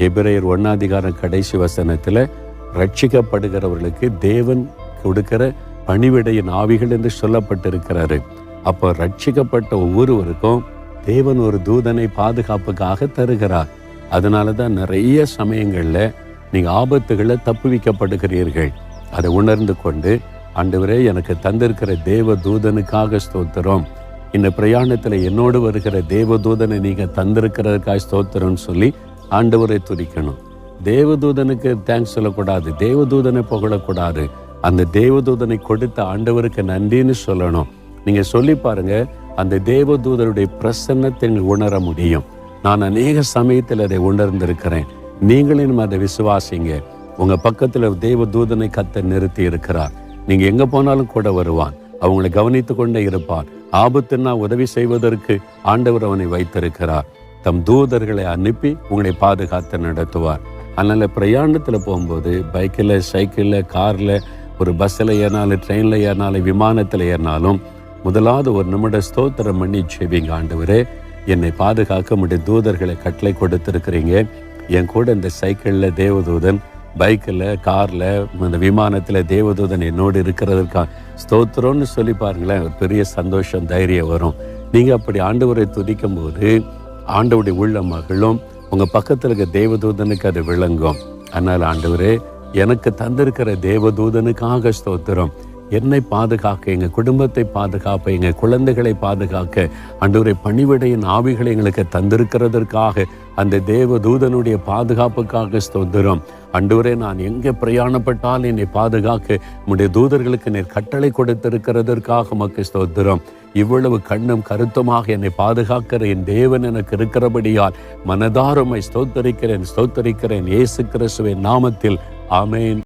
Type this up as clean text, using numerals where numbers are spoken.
எபிரேயர் 1 கடைசி வசனத்தில் ரட்சிக்கப்படுகிறவர்களுக்கு தேவன் கொடுக்கிற பணிவிடையின் ஆவிகள் என்று சொல்லப்பட்டிருக்கிறாரு. அப்போ ரட்சிக்கப்பட்ட ஒவ்வொருவருக்கும் தேவன் ஒரு தூதனை பாதுகாப்புக்காக தருகிறார். அதனால தான் நிறைய சமயங்களில் நீங்கள் ஆபத்துகளை தப்புவிக்கப்படுகிறீர்கள். அதை உணர்ந்து கொண்டு, ஆண்டவரே எனக்கு தந்திருக்கிற தேவ தூதனுக்காக ஸ்தோத்திரம், இந்த பிரயாணத்தில் என்னோடு வருகிற தேவ தூதனை நீங்கள் தந்திருக்கிறதுக்காக ஸ்தோத்திரம்னு சொல்லி ஆண்டவரை துதிக்கணும். தேவதூதனுக்கு தேங்க்ஸ் சொல்லக்கூடாது, தேவதூதனை புகழக்கூடாது. அந்த தேவதூதனை கொடுத்த ஆண்டவருக்கு நன்றின்னு சொல்லணும். நீங்கள் சொல்லி பாருங்க, அந்த தேவதூதனுடைய பிரசன்னத்தை உணர முடியும். நான் அநேக சமயத்தில் அதை உணர்ந்திருக்கிறேன். நீங்களும் அதை விசுவாசிங்க. உங்கள் பக்கத்தில் தேவதூதனை கத்த நிறுத்தி இருக்கிறார். நீங்கள் எங்கே போனாலும் கூட வருவான். அவங்களை கவனித்து கொண்டே இருப்பார். ஆபத்துன்னா உதவி செய்வதற்கு ஆண்டவர் அவனை வைத்திருக்கிறார். தம் தூதர்களை அனுப்பி உங்களை பாதுகாத்து நடத்துவார். அதனால் பிரயாணத்தில் போகும்போது பைக்கில், சைக்கிளில், காரில், ஒரு பஸ்ஸில் ஏறினாலும், ட்ரெயினில் ஏறினாலும், விமானத்தில் ஏறினாலும் முதலாவது ஒரு நிமிடம் ஸ்தோத்திரம் பண்ணி செவிங்க. ஆண்டவரே, என்னை பாதுகாக்க முடிய தூதர்களை கட்டளை கொடுத்துருக்கிறீங்க. என் கூட இந்த சைக்கிளில் தேவதூதன், பைக்கில், காரில், இந்த விமானத்தில் தேவதூதன் என்னோடு இருக்கிறதுக்கா ஸ்தோத்திரம்னு சொல்லி பாருங்களேன். ஒரு பெரிய சந்தோஷம், தைரியம் வரும். நீங்கள் அப்படி ஆண்டவரை துதிக்கும் போது ஆண்டவருடைய உள்ள மகளும் உங்கள் பக்கத்தில் இருக்க தேவதூதனுக்கு அது விளங்கும். அதனால் ஆண்டவரே, எனக்கு தந்திருக்கிற தேவதூதனுக்காக ஸ்தோத்திரம். என்னை பாதுகாக்க, எங்கள் குடும்பத்தை பாதுகாக்க, எங்கள் குழந்தைகளை பாதுகாக்க ஆண்டவரை பணிவிடையின் ஆவிகளை எங்களுக்கு தந்திருக்கிறதற்காக, அந்த தேவதூதனுடைய பாதுகாப்புக்காக ஸ்தோத்திரம். ஆண்டவரே, நான் எங்கே பிரயாணப்பட்டால் என்னை பாதுகாக்க உம்முடைய தூதர்களுக்கு நீர் கட்டளை கொடுத்திருக்கிறதற்காக உமக்கு ஸ்தோத்திரம். இவ்வளவு கண்ணும் கருத்துமாக என்னை பாதுகாக்கிற என் தேவன் எனக்கு இருக்கிறபடியால் மனதார உம்மை ஸ்தோத்தரிக்கிறேன். இயேசு கிறிஸ்துவின் நாமத்தில் ஆமென்.